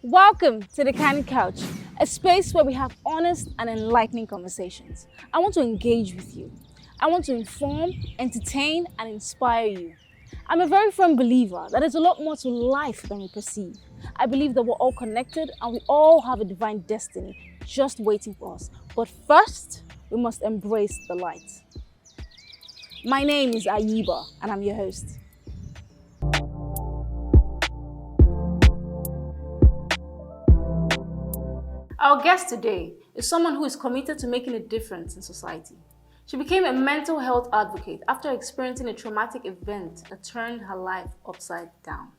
Welcome to the Candid Couch, a space where we have honest and enlightening conversations. I want to engage with you. I want to inform, entertain, and inspire you. I'm a very firm believer that there's a lot more to life than we perceive. I believe that we're all connected and we all have a divine destiny just waiting for us. But first, we must embrace the light. My name is Ayiba, and I'm your host. Our guest today is someone who is committed to making a difference in society. She became a mental health advocate after experiencing a traumatic event that turned her life upside down.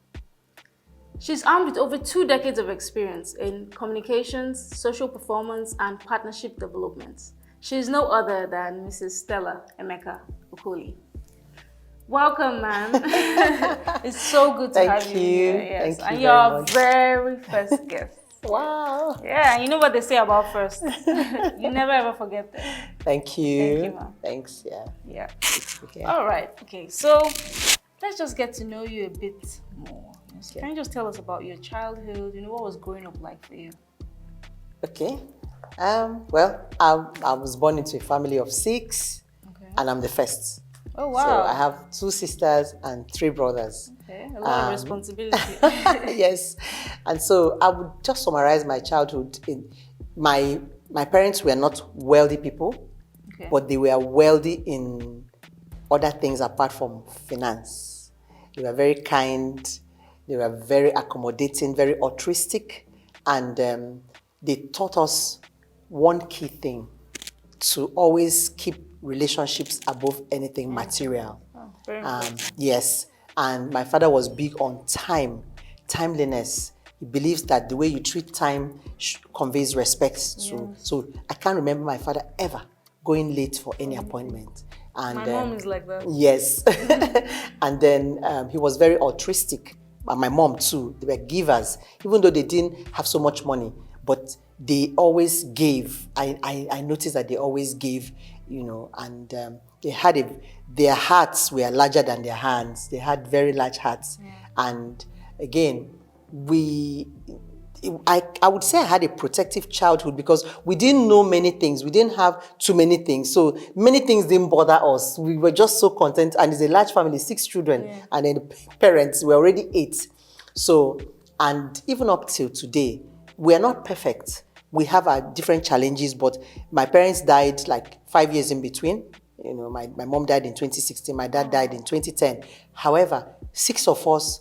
She's armed with over 2 decades of experience in communications, social performance, and partnership development. She is no other than Mrs. Stella Emeka Okoli. Welcome, ma'am. It's so good to have you here. Yes. Thank you. And you're our very first guest. Wow. Yeah, you know what they say about first. You never ever forget that. Thank you. Thank you, ma'am. Thanks, yeah. Yeah. Okay. All right. Okay, so let's just get to know you a bit more. So can you just tell us about your childhood? What was growing up like for you? Okay. Well, I was born into a family of 6, and I'm the first. Oh, wow. So I have 2 sisters and 3 brothers. Okay, a lot of responsibility. Yes. And so I would just summarize my childhood. My parents were not wealthy people, but they were wealthy in other things apart from finance. They were very kind. They were very accommodating, very altruistic. And they taught us one key thing: to always keep relationships above anything material. Oh, very important. Yes, and my father was big on timeliness. He believes that the way you treat time conveys respect to. So I can't remember my father ever going late for any appointment. And my mom is like that. Yes, and then he was very altruistic. And my mom too. They were givers, even though they didn't have so much money, but they always gave. I noticed that they always gave, and they had their hearts were larger than their hands. They had very large hearts. And again, I would say I had a protective childhood because we didn't know many things. We didn't have too many things. So many things didn't bother us. We were just so content. And it's a large family, 6 children. And then the parents were already 8. So, and even up till today, we are not perfect. We have our different challenges, but my parents died like 5 years in between. My mom died in 2016. My dad died in 2010. However, 6 of us,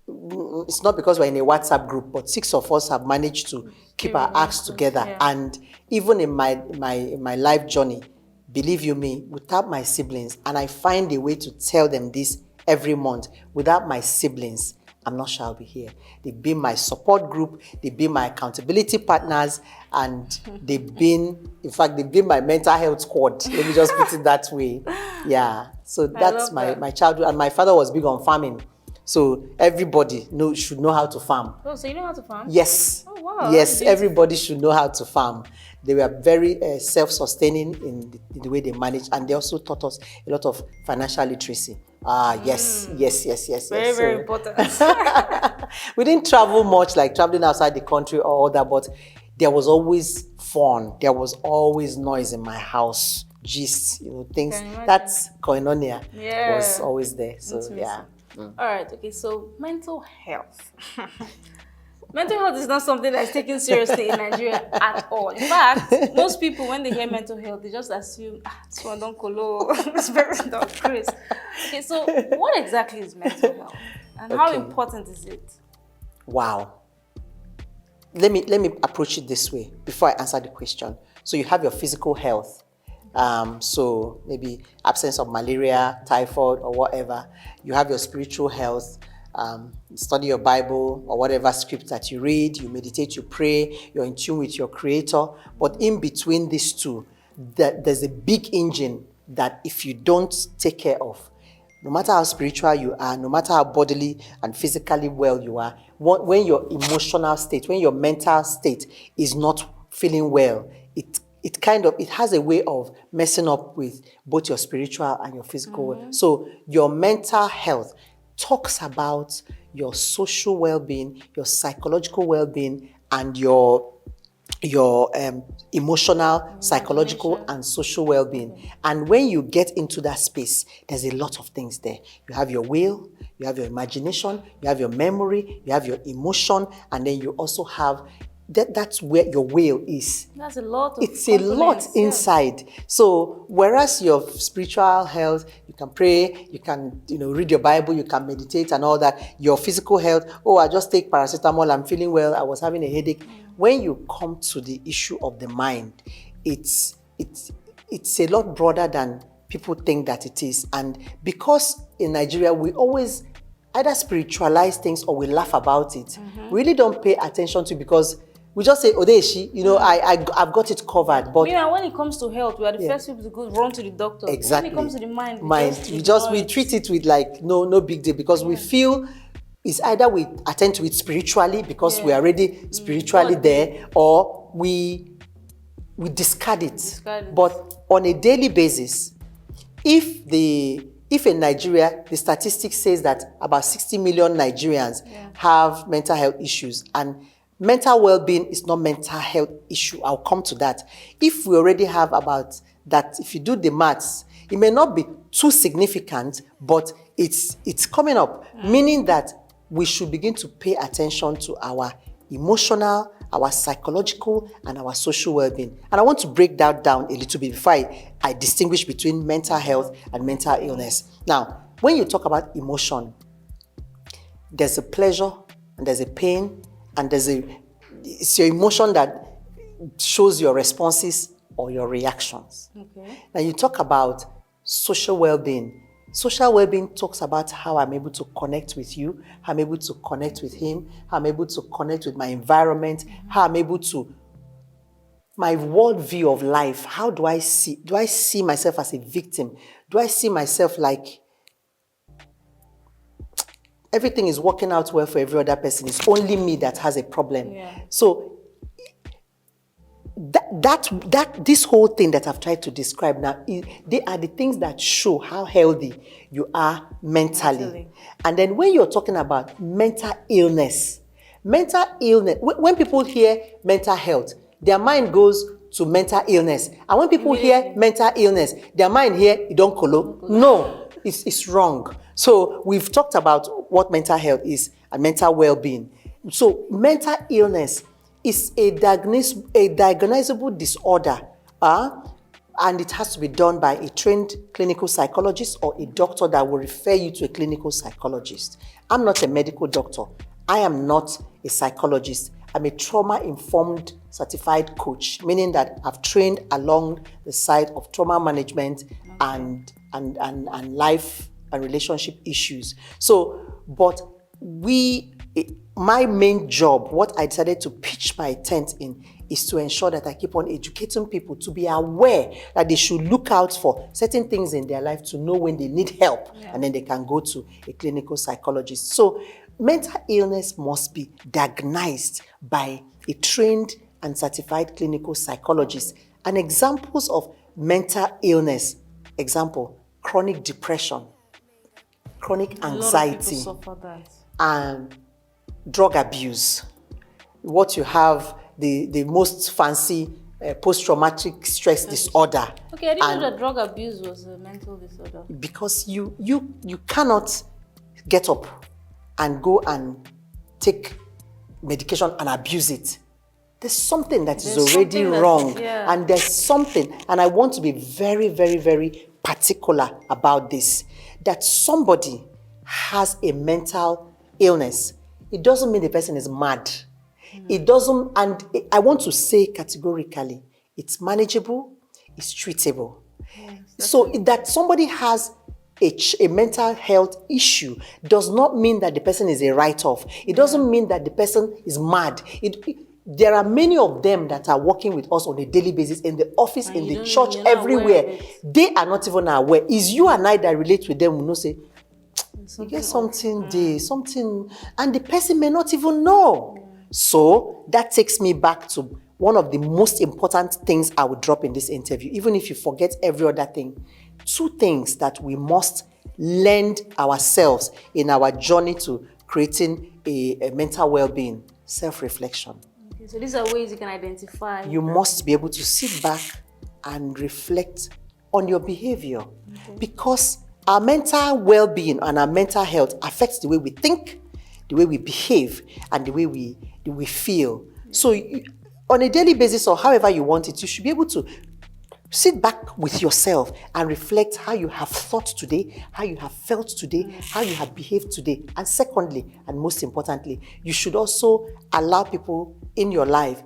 it's not because we're in a WhatsApp group, but 6 of us have managed to keep our acts together. Yeah. And even in my life journey, believe you me, without my siblings, and I find a way to tell them this every month, without my siblings, I'm not sure I'll be here. They've been my support group, they've been my accountability partners, and they've been my mental health squad. Let me just put it that way. Yeah. So that's my childhood. And my father was big on farming. So everybody should know how to farm. Oh, so you know how to farm? Yes. Oh, wow. Yes, everybody should know how to farm. They were very self-sustaining in the way they managed, and they also taught us a lot of financial literacy. Yes. Very, very important. We didn't travel much, like traveling outside the country or all that, but there was always fun. There was always noise in my house. Gist, things. That's koinonia was always there. So, yeah. All right, okay, so mental health. Mental health is not something that's taken seriously in Nigeria at all. In fact, most people, when they hear mental health, they just assume, this one don't colo, this person don't Chris. Okay, so what exactly is mental health? And how important is it? Wow. Let me approach it this way before I answer the question. So you have your physical health. So maybe absence of malaria, typhoid, or whatever. You have your spiritual health. Study your Bible or whatever script that you read. You meditate, you pray. You're in tune with your Creator. But in between these two, there's a big engine that if you don't take care of, no matter how spiritual you are, no matter how bodily and physically well you are, when your emotional state, when your mental state is not feeling well, it has a way of messing up with both your spiritual and your physical. So your mental health talks about your social well-being, your psychological well-being, and your emotional, psychological, Imagination. and social well-being. And when you get into that space, there's a lot of things there. You have your will, you have your imagination, you have your memory, you have your emotion, and then you also have that's where your will is. That's a lot of It's a lot components, yeah. inside. So whereas your spiritual health, you can pray, you can read your Bible, you can meditate and all that. Your physical health, oh, I just take paracetamol, I'm feeling well, I was having a headache. When you come to the issue of the mind, it's a lot broader than people think that it is. And because in Nigeria we always either spiritualize things or we laugh about it, we really don't pay attention to it because we just say, Odeshi, I've got it covered. But meanwhile, when it comes to health, we are the first people to go run to the doctor. exactly. When it comes to the mind, we treat it with like no big deal because we feel it's either we attend to it spiritually because we are already spiritually there, or we discard it. But on a daily basis, if in Nigeria, the statistics says that about 60 million Nigerians have mental health issues, and mental well-being is not mental health issue. I'll come to that. If we already have about that, if you do the maths, it may not be too significant, but it's coming up, meaning that we should begin to pay attention to our emotional, our psychological, and our social well-being. And I want to break that down a little bit before I distinguish between mental health and mental illness. Now, when you talk about emotion, there's a pleasure and there's a pain, and it's your emotion that shows your responses or your reactions. Okay. Now you talk about social well-being. Social well-being talks about how I'm able to connect with you, how I'm able to connect with him, how I'm able to connect with my environment, how I'm able to, my worldview of life, how do I see myself as a victim? Do I see myself like everything is working out well for every other person? It's only me that has a problem. Yeah. So this whole thing that I've tried to describe now, they are the things that show how healthy you are mentally. And then when you're talking about mental illness, when people hear mental health, their mind goes to mental illness. And when people hear mental illness, their mind here, you don't colo. No, it's wrong. So we've talked about what mental health is and mental well-being. So mental illness is a diagnosable disorder, and it has to be done by a trained clinical psychologist or a doctor that will refer you to a clinical psychologist. I'm not a medical doctor. I am not a psychologist. I'm a trauma-informed certified coach, meaning that I've trained along the side of trauma management and life and relationship issues. So, but my main job, what I decided to pitch my tent in, is to ensure that I keep on educating people to be aware that they should look out for certain things in their life to know when they need help, and then they can go to a clinical psychologist. So mental illness must be diagnosed by a trained and certified clinical psychologist. And examples of mental illness, example, chronic depression, chronic anxiety, A lot of people suffer that. and drug abuse. What you have, the most fancy post-traumatic stress disorder. Okay, I didn't know that drug abuse was a mental disorder. Because you cannot get up and go and take medication and abuse it. There's something that is already wrong. And there's something, and I want to be very, very, very particular about this, that somebody has a mental illness. It doesn't mean the person is mad. It doesn't, and I want to say categorically, it's manageable, it's treatable. So that somebody has a mental health issue does not mean that the person is a write-off. It doesn't mean that the person is mad. There are many of them that are working with us on a daily basis in the office, in the church, everywhere. They are not even aware. It's you and I that relate with them. We know, say, you get something there, something, and the person may not even know. So that takes me back to one of the most important things I would drop in this interview, even if you forget every other thing. 2 things that we must lend ourselves in our journey to creating a mental well-being? Self-reflection. Okay, so these are ways you can identify. You must be able to sit back and reflect on your behavior, because our mental well-being and our mental health affects the way we think, the way we behave, and the way we feel. So on a daily basis, or however you want it, you should be able to sit back with yourself and reflect how you have thought today, how you have felt today, how you have behaved today. And secondly, and most importantly, you should also allow people in your life,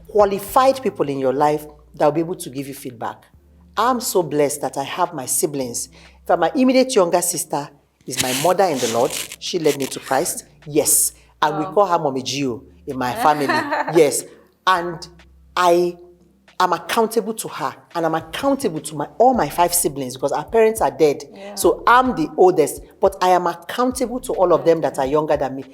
qualified people in your life, that will be able to give you feedback. I'm so blessed that I have my siblings. In fact, my immediate younger sister is my mother in the Lord. She led me to Christ. Yes. And we call her Mommy Gio in my family. Yes. And I am accountable to her, and I'm accountable to all my 5 siblings, because our parents are dead. Yeah. So I'm the oldest, but I am accountable to all of them that are younger than me.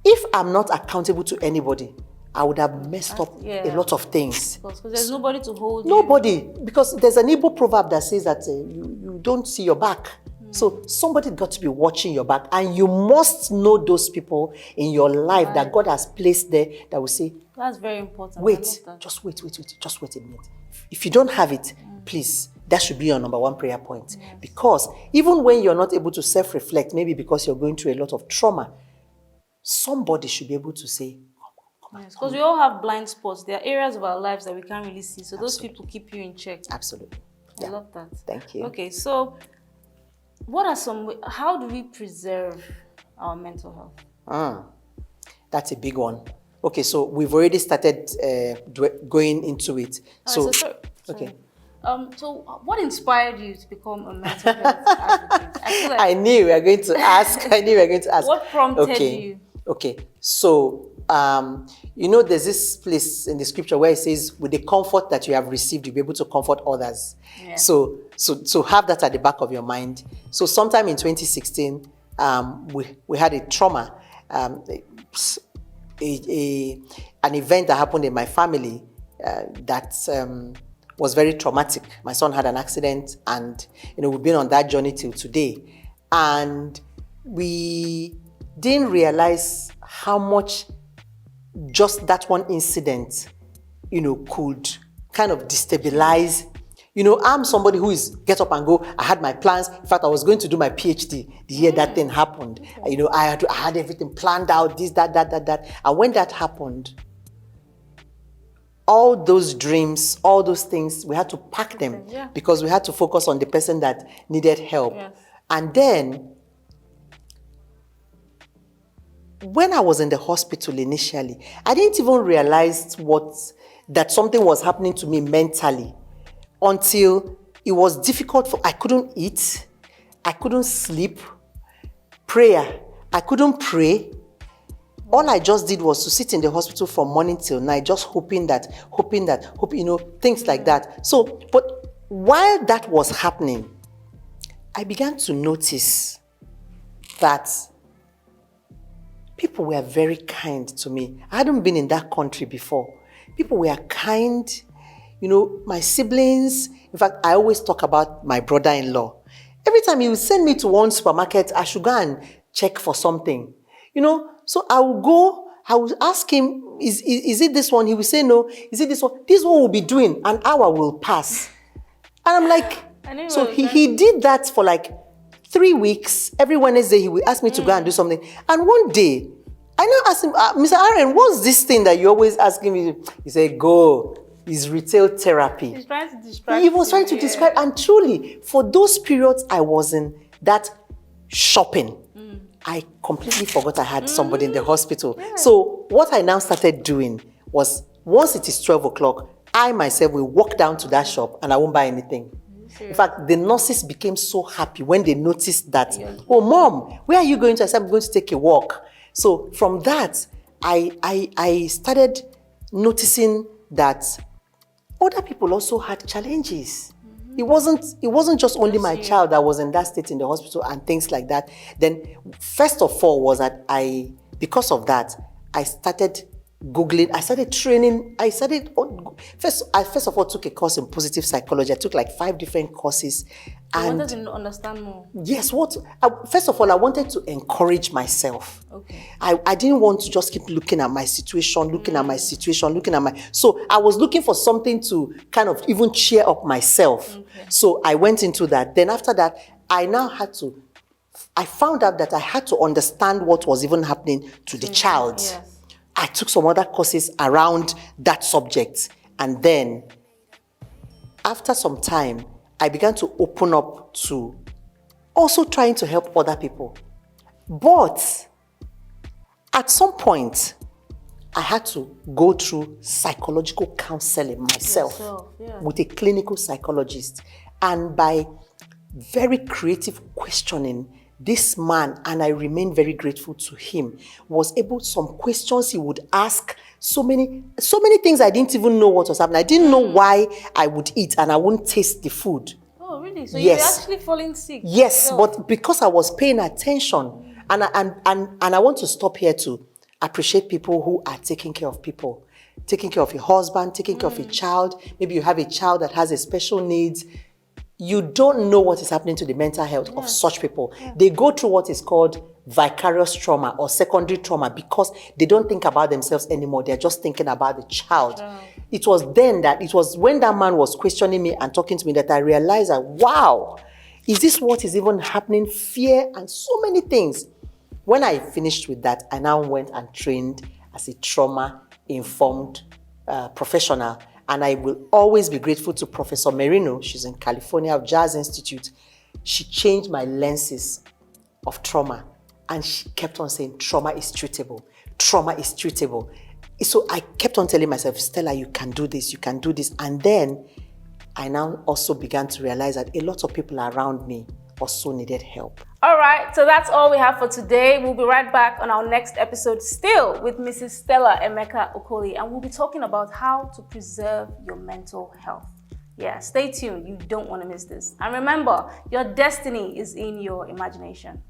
If I'm not accountable to anybody, I would have messed up a lot of things. Because there's nobody to hold Nobody. Because there's an Igbo proverb that says that you don't see your back. So somebody got to be watching your back, and you must know those people in your life that God has placed there that will say, that's very important. Wait, just wait a minute. If you don't have it, please, that should be your number 1 prayer point. Yes. Because even when you're not able to self-reflect, maybe because you're going through a lot of trauma, somebody should be able to say, because we all have blind spots. There are areas of our lives that we can't really see. So those people keep you in check. Absolutely. I love that. Thank you. Okay, so how do we preserve our mental health? That's a big one. Okay, so we've already started going into it. Sorry. Okay. So what inspired you to become a mental health advocate? I knew we were going to ask. What prompted you? Okay, so there's this place in the scripture where it says, with the comfort that you have received, you'll be able to comfort others. Yeah. So have that at the back of your mind. So sometime in 2016, we had a trauma, an event that happened in my family that was very traumatic. My son had an accident, and we've been on that journey till today, and we didn't realize how much just that one incident, could kind of destabilize. I'm somebody who is get up and go. I had my plans. In fact, I was going to do my PhD the year that thing happened. Okay. I had everything planned out, this, that. And when that happened, all those dreams, all those things, we had to pack them because we had to focus on the person that needed help. Yes. And then, when I was in the hospital initially, I didn't even realize that something was happening to me mentally until it was difficult I couldn't eat, I couldn't sleep, prayer, I couldn't pray. All I just did was to sit in the hospital from morning till night, just hoping, things like that. So, but while that was happening, I began to notice that people were very kind to me. I hadn't been in that country before. People were kind, my siblings. In fact, I always talk about my brother-in-law. Every time he would send me to one supermarket, I should go and check for something. So I will go, I will ask him, is it this one? He will say no. Is it this one? This one will be doing, an hour will pass. And I'm like, so he did that for like 3 weeks. Every Wednesday, he will ask me to go and do something. And one day, I now asked him, Mr. Aaron, what's this thing that you're always asking me? He said, go. It's retail therapy. He's trying to describe. He was trying to describe. And truly, for those periods I was in that shopping, I completely forgot I had somebody in the hospital. Yeah. So what I now started doing was, once it is 12 o'clock, I myself will walk down to that shop and I won't buy anything. In fact, the nurses became so happy when they noticed that, oh, Mom, where are you going to? I said, I'm going to take a walk. So from that, I started noticing that other people also had challenges. It wasn't just only my child that was in that state in the hospital and things like that. Then, first of all, was that because of that, I started Googling, I started training, first of all, took a course in positive psychology. I took like 5 different courses, I wanted to understand more. Yes, first of all, I wanted to encourage myself. Okay. I didn't want to just keep looking at my situation, looking at my situation, so I was looking for something to kind of even cheer up myself. Okay. So I went into that. Then after that, I found out that I had to understand what was even happening to the child. Yes. I took some other courses around that subject. And then after some time, I began to open up to also trying to help other people. But at some point, I had to go through psychological counseling myself with a clinical psychologist. And by very creative questioning, this man, and I remain very grateful to him, was able, some questions he would ask, so many things I didn't even know what was happening. I didn't know why I would eat and I wouldn't taste the food. Oh, really? So Yes. you were actually falling sick? Yes, but because I was paying attention, and I want to stop here to appreciate people who are taking care of people, taking care of your husband, taking care of your child. Maybe you have a child that has a special needs. You don't know what is happening to the mental health of such people. They go through what is called vicarious trauma or secondary trauma because they don't think about themselves anymore. They're just thinking about the child. It was when that man was questioning me and talking to me that I realized that, wow, is this what is even happening? Fear and so many things. When I finished with that, I now went and trained as a trauma-informed professional. And I will always be grateful to Professor Merino. She's in California of Jazz Institute. She changed my lenses of trauma. And she kept on saying, trauma is treatable. Trauma is treatable. So I kept on telling myself, Stella, you can do this, you can do this. And then I now also began to realize that a lot of people around me also needed help. All right, so that's all we have for today. We'll be right back on our next episode, still with Mrs. Stella Emeka Okoli, and we'll be talking about how to preserve your mental health. Yeah, stay tuned. You don't want to miss this. And remember, your destiny is in your imagination.